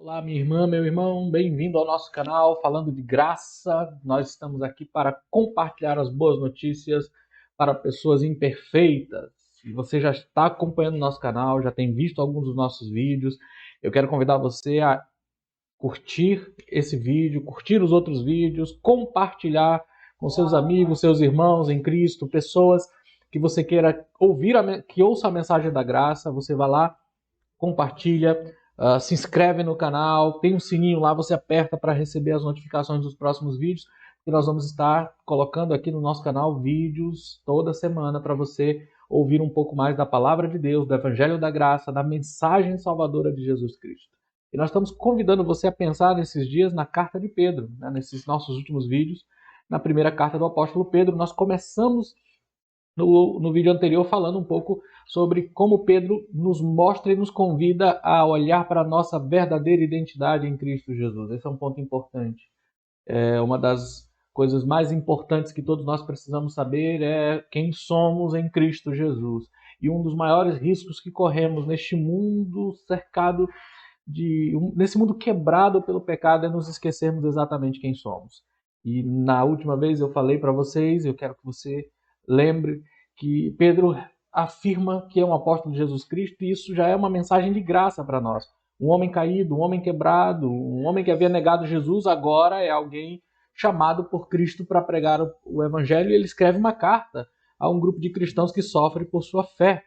Olá, minha irmã, meu irmão, bem-vindo ao nosso canal Falando de Graça. Nós estamos aqui para compartilhar as boas notícias para pessoas imperfeitas. Se você já está acompanhando o nosso canal, já tem visto alguns dos nossos vídeos, eu quero convidar você a curtir esse vídeo, curtir os outros vídeos, compartilhar com seus amigos, seus irmãos em Cristo, pessoas que você queira ouvir, que ouça a mensagem da graça. Você vai lá, compartilha, se inscreve no canal, tem um sininho lá, você aperta para receber as notificações dos próximos vídeos, que nós vamos estar colocando aqui no nosso canal vídeos toda semana para você ouvir um pouco mais da palavra de Deus, do Evangelho da Graça, da mensagem salvadora de Jesus Cristo. E nós estamos convidando você a pensar nesses dias na carta de Pedro, né, nesses nossos últimos vídeos, na primeira carta do apóstolo Pedro. Nós começamos no vídeo anterior falando um pouco sobre como Pedro nos mostra e nos convida a olhar para a nossa verdadeira identidade em Cristo Jesus. Esse é um ponto importante. É uma das coisas mais importantes que todos nós precisamos saber é quem somos em Cristo Jesus. E um dos maiores riscos que corremos neste mundo cercado nesse mundo quebrado pelo pecado é nos esquecermos exatamente quem somos. E na última vez eu falei para vocês, eu quero que você lembre que Pedro afirma que é um apóstolo de Jesus Cristo, e isso já é uma mensagem de graça para nós. Um homem caído, um homem quebrado, um homem que havia negado Jesus, agora é alguém chamado por Cristo para pregar o Evangelho, e ele escreve uma carta a um grupo de cristãos que sofre por sua fé.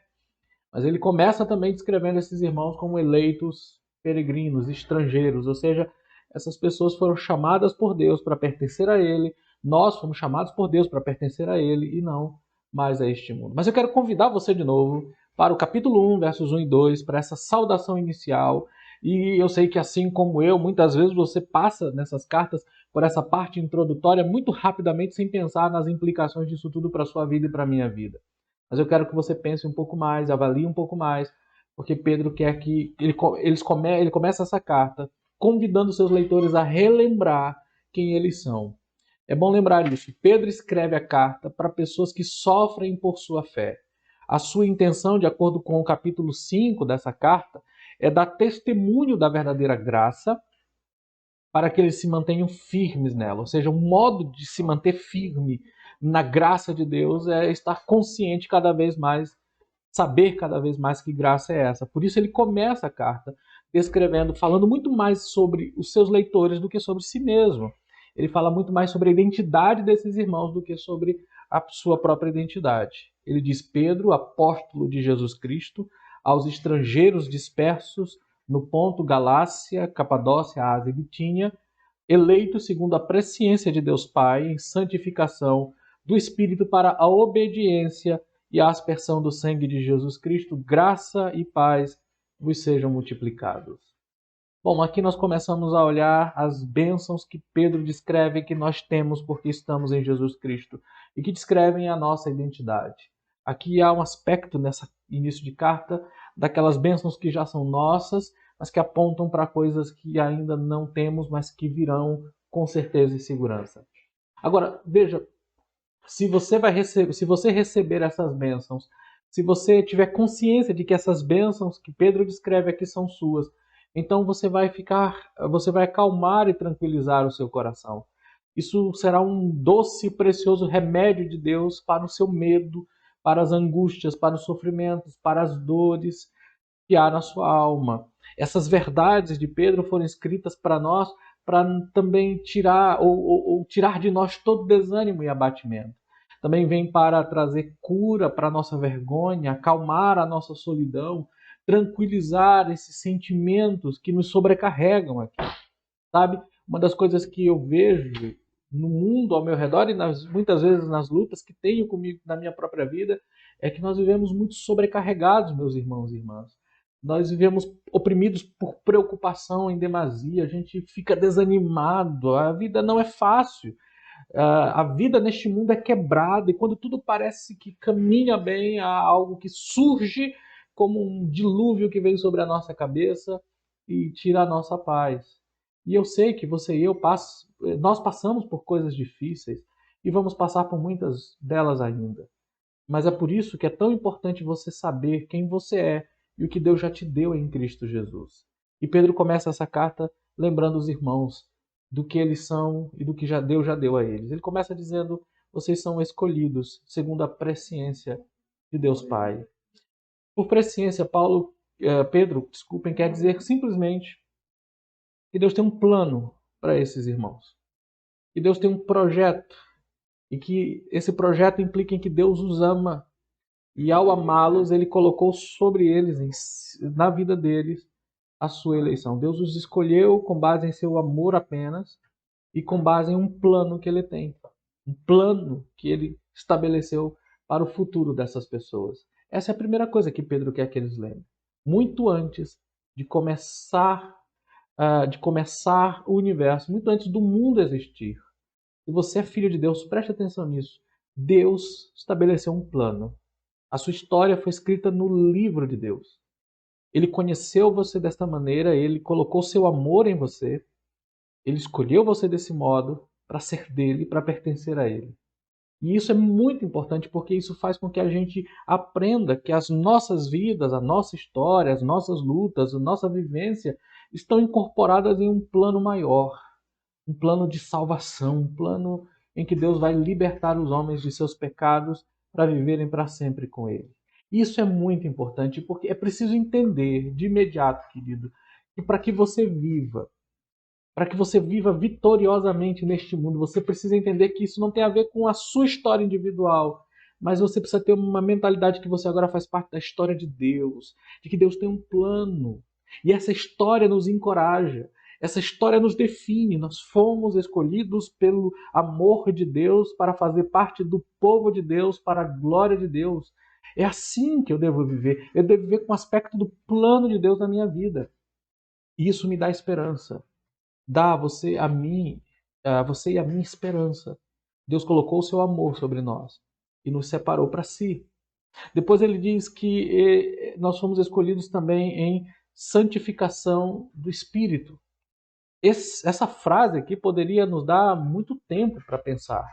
Mas ele começa também descrevendo esses irmãos como eleitos peregrinos, estrangeiros, ou seja, essas pessoas foram chamadas por Deus para pertencer a Ele, nós fomos chamados por Deus para pertencer a Ele e não mais a este mundo. Mas eu quero convidar você de novo para o capítulo 1, versos 1 e 2, para essa saudação inicial. E eu sei que assim como eu, muitas vezes você passa nessas cartas por essa parte introdutória muito rapidamente sem pensar nas implicações disso tudo para a sua vida e para a minha vida. Mas eu quero que você pense um pouco mais, avalie um pouco mais, porque Pedro quer que ele começa essa carta convidando seus leitores a relembrar quem eles são. É bom lembrar isso. Pedro escreve a carta para pessoas que sofrem por sua fé. A sua intenção, de acordo com o capítulo 5 dessa carta, é dar testemunho da verdadeira graça para que eles se mantenham firmes nela. Ou seja, um modo de se manter firme na graça de Deus é estar consciente cada vez mais, saber cada vez mais que graça é essa. Por isso ele começa a carta descrevendo, falando muito mais sobre os seus leitores do que sobre si mesmo. Ele fala muito mais sobre a identidade desses irmãos do que sobre a sua própria identidade. Ele diz: Pedro, apóstolo de Jesus Cristo, aos estrangeiros dispersos no Ponto, Galácia, Capadócia, Ásia e Bitínia, eleitos segundo a presciência de Deus Pai em santificação do Espírito para a obediência e a aspersão do sangue de Jesus Cristo, graça e paz vos sejam multiplicados. Bom, aqui nós começamos a olhar as bênçãos que Pedro descreve que nós temos porque estamos em Jesus Cristo e que descrevem a nossa identidade. Aqui há um aspecto nesse início de carta daquelas bênçãos que já são nossas, mas que apontam para coisas que ainda não temos, mas que virão com certeza e segurança. Agora, veja, se você receber essas bênçãos, se você tiver consciência de que essas bênçãos que Pedro descreve aqui são suas, então você vai acalmar e tranquilizar o seu coração. Isso será um doce e precioso remédio de Deus para o seu medo, para as angústias, para os sofrimentos, para as dores que há na sua alma. Essas verdades de Pedro foram escritas para nós para também tirar de nós todo desânimo e abatimento. Também vem para trazer cura para a nossa vergonha, acalmar a nossa solidão, tranquilizar esses sentimentos que nos sobrecarregam aqui. Sabe? Uma das coisas que eu vejo no mundo ao meu redor e muitas vezes nas lutas que tenho comigo na minha própria vida é que nós vivemos muito sobrecarregados, meus irmãos e irmãs. Nós vivemos oprimidos por preocupação em demasia, a gente fica desanimado, a vida não é fácil. A vida neste mundo é quebrada e quando tudo parece que caminha bem, há algo que surge como um dilúvio que vem sobre a nossa cabeça e tira a nossa paz. E eu sei que você e eu nós passamos por coisas difíceis e vamos passar por muitas delas ainda. Mas é por isso que é tão importante você saber quem você é e o que Deus já te deu em Cristo Jesus. E Pedro começa essa carta lembrando os irmãos do que eles são e do que Deus já deu a eles. Ele começa dizendo: vocês são escolhidos segundo a presciência de Deus Pai. Por presciência, Pedro, desculpem, quer dizer simplesmente que Deus tem um plano para esses irmãos. Que Deus tem um projeto e que esse projeto implica em que Deus os ama. E ao amá-los, ele colocou sobre eles, na vida deles, a sua eleição. Deus os escolheu com base em seu amor apenas e com base em um plano que ele tem. Um plano que ele estabeleceu para o futuro dessas pessoas. Essa é a primeira coisa que Pedro quer que eles lembrem. Muito antes de começar o universo, muito antes do mundo existir. Se você é filho de Deus, preste atenção nisso. Deus estabeleceu um plano. A sua história foi escrita no livro de Deus. Ele conheceu você desta maneira, ele colocou seu amor em você, ele escolheu você desse modo para ser dele, para pertencer a ele. E isso é muito importante porque isso faz com que a gente aprenda que as nossas vidas, a nossa história, as nossas lutas, a nossa vivência estão incorporadas em um plano maior, um plano de salvação, um plano em que Deus vai libertar os homens de seus pecados para viverem para sempre com Ele. Isso é muito importante porque é preciso entender de imediato, querido, que para que você viva vitoriosamente neste mundo, você precisa entender que isso não tem a ver com a sua história individual, mas você precisa ter uma mentalidade que você agora faz parte da história de Deus, de que Deus tem um plano. E essa história nos encoraja, essa história nos define. Nós fomos escolhidos pelo amor de Deus para fazer parte do povo de Deus, para a glória de Deus. É assim que eu devo viver. Eu devo viver com o aspecto do plano de Deus na minha vida. E isso me dá esperança. Dá a você, a você e a minha esperança. Deus colocou o seu amor sobre nós e nos separou para si. Depois ele diz que nós fomos escolhidos também em santificação do Espírito. Essa frase aqui poderia nos dar muito tempo para pensar.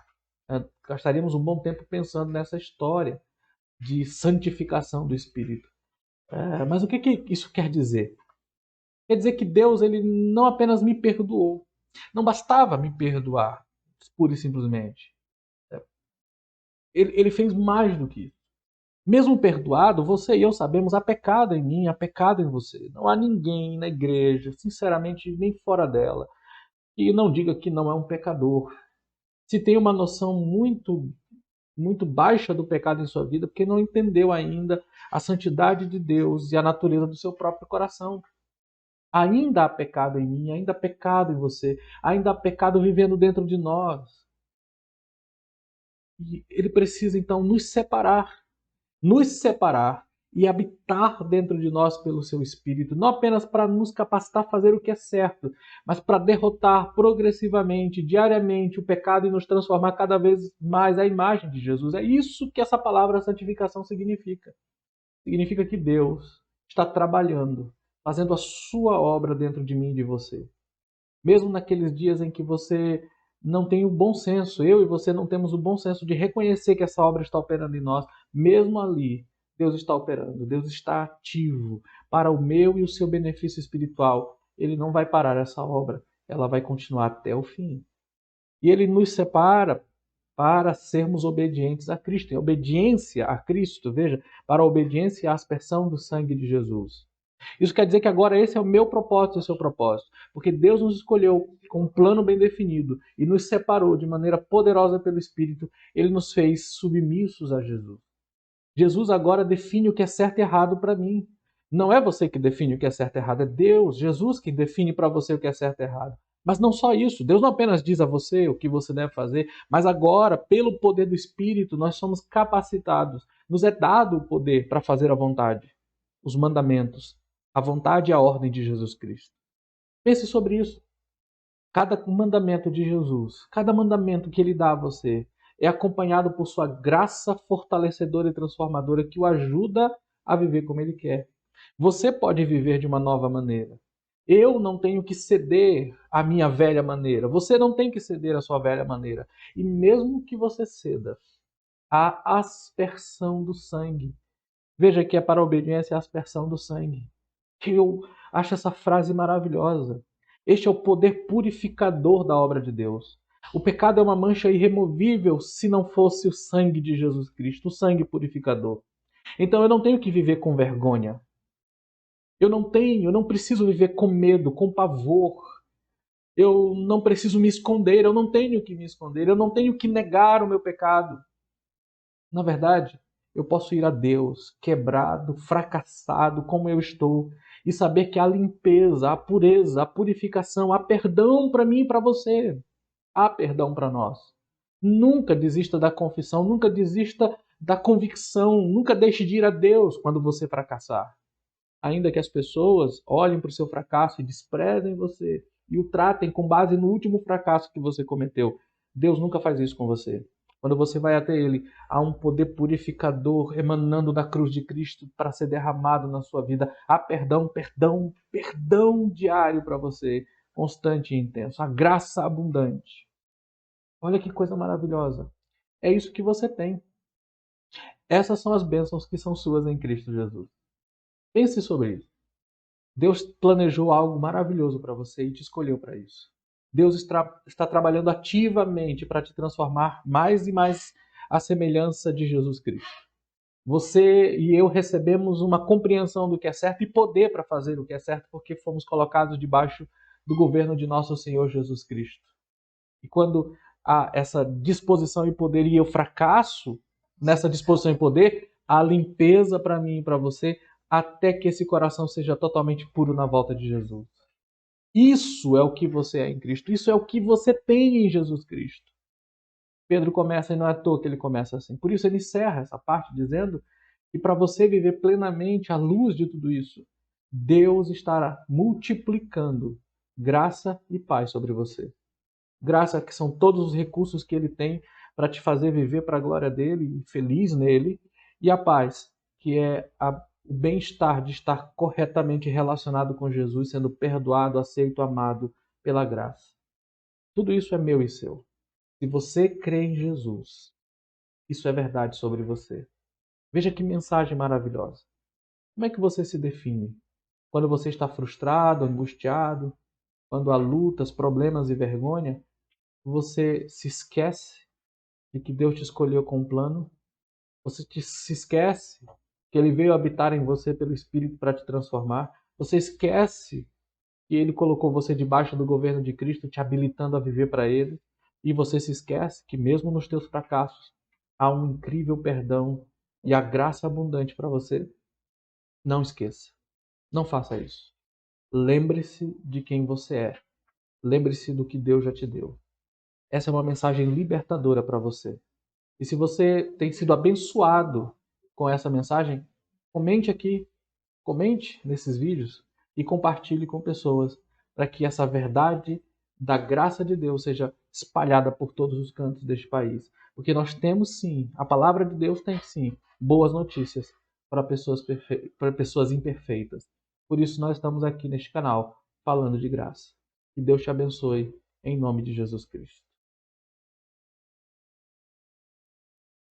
Gastaríamos um bom tempo pensando nessa história de santificação do Espírito. Mas o que isso quer dizer? Quer dizer que Deus ele não apenas me perdoou. Não bastava me perdoar, pura e simplesmente. Ele fez mais do que isso. Mesmo perdoado, você e eu sabemos, há pecado em mim, há pecado em você. Não há ninguém na igreja, sinceramente, nem fora dela, que não diga que não é um pecador. Se tem uma noção muito baixa do pecado em sua vida, porque não entendeu ainda a santidade de Deus e a natureza do seu próprio coração. Ainda há pecado em mim, ainda há pecado em você, ainda há pecado vivendo dentro de nós. E ele precisa então nos separar e habitar dentro de nós pelo seu Espírito, não apenas para nos capacitar a fazer o que é certo, mas para derrotar progressivamente, diariamente o pecado e nos transformar cada vez mais à imagem de Jesus. É isso que essa palavra santificação significa. Significa que Deus está trabalhando, fazendo a sua obra dentro de mim e de você. Mesmo naqueles dias em que você não tem o bom senso, eu e você não temos o bom senso de reconhecer que essa obra está operando em nós, mesmo ali, Deus está operando, Deus está ativo para o meu e o seu benefício espiritual. Ele não vai parar essa obra, ela vai continuar até o fim. E ele nos separa para sermos obedientes a Cristo. Em obediência a Cristo, veja, para a obediência e a aspersão do sangue de Jesus. Isso quer dizer que agora esse é o meu propósito e o seu propósito. Porque Deus nos escolheu com um plano bem definido e nos separou de maneira poderosa pelo Espírito. Ele nos fez submissos a Jesus. Jesus agora define o que é certo e errado para mim. Não é você que define o que é certo e errado, é Deus, Jesus que define para você o que é certo e errado. Mas não só isso, Deus não apenas diz a você o que você deve fazer, mas agora, pelo poder do Espírito, nós somos capacitados. Nos é dado o poder para fazer a vontade, os mandamentos, a vontade e a ordem de Jesus Cristo. Pense sobre isso. Cada mandamento de Jesus, cada mandamento que ele dá a você, é acompanhado por sua graça fortalecedora e transformadora que o ajuda a viver como ele quer. Você pode viver de uma nova maneira. Eu não tenho que ceder à minha velha maneira. Você não tem que ceder à sua velha maneira. E mesmo que você ceda, há aspersão do sangue. Veja que é para a obediência a aspersão do sangue. acho essa frase maravilhosa. Este é o poder purificador da obra de Deus. O pecado é uma mancha irremovível se não fosse o sangue de Jesus Cristo, o sangue purificador. Então eu não tenho que viver com vergonha. Eu não preciso viver com medo, com pavor. Eu não preciso me esconder, eu não tenho que me esconder, eu não tenho que negar o meu pecado. Na verdade, eu posso ir a Deus, quebrado, fracassado como eu estou, e saber que há limpeza, há pureza, há purificação, há perdão para mim e para você. Há perdão para nós. Nunca desista da confissão, nunca desista da convicção, nunca deixe de ir a Deus quando você fracassar. Ainda que as pessoas olhem para o seu fracasso e desprezem você e o tratem com base no último fracasso que você cometeu, Deus nunca faz isso com você. Quando você vai até Ele, há um poder purificador emanando da cruz de Cristo para ser derramado na sua vida. Há perdão, perdão, perdão diário para você, constante e intenso. A graça abundante. Olha que coisa maravilhosa. É isso que você tem. Essas são as bênçãos que são suas em Cristo Jesus. Pense sobre isso. Deus planejou algo maravilhoso para você e te escolheu para isso. Deus está trabalhando ativamente para te transformar mais e mais à semelhança de Jesus Cristo. Você e eu recebemos uma compreensão do que é certo e poder para fazer o que é certo, porque fomos colocados debaixo do governo de nosso Senhor Jesus Cristo. E quando há essa disposição e poder e eu fracasso nessa disposição e poder, há limpeza para mim e para você, até que esse coração seja totalmente puro na volta de Jesus. Isso é o que você é em Cristo. Isso é o que você tem em Jesus Cristo. Pedro começa, e não é à toa que ele começa assim. Por isso ele encerra essa parte dizendo que para você viver plenamente à luz de tudo isso, Deus estará multiplicando graça e paz sobre você. Graça que são todos os recursos que ele tem para te fazer viver para a glória dele e feliz nele. E a paz, que é o bem-estar de estar corretamente relacionado com Jesus, sendo perdoado, aceito, amado pela graça. Tudo isso é meu e seu. Se você crê em Jesus, isso é verdade sobre você. Veja que mensagem maravilhosa. Como é que você se define? Quando você está frustrado, angustiado, quando há lutas, problemas e vergonha, você se esquece de que Deus te escolheu com um plano? Você se esquece que Ele veio habitar em você pelo Espírito para te transformar? Você esquece que Ele colocou você debaixo do governo de Cristo, te habilitando a viver para Ele? E você se esquece que mesmo nos teus fracassos há um incrível perdão e a graça abundante para você? Não esqueça. Não faça isso. Lembre-se de quem você é. Lembre-se do que Deus já te deu. Essa é uma mensagem libertadora para você. E se você tem sido abençoado com essa mensagem, comente aqui, comente nesses vídeos e compartilhe com pessoas para que essa verdade da graça de Deus seja espalhada por todos os cantos deste país. Porque nós temos sim, a palavra de Deus tem sim boas notícias para pessoas imperfeitas. Por isso nós estamos aqui neste canal falando de graça. Que Deus te abençoe em nome de Jesus Cristo.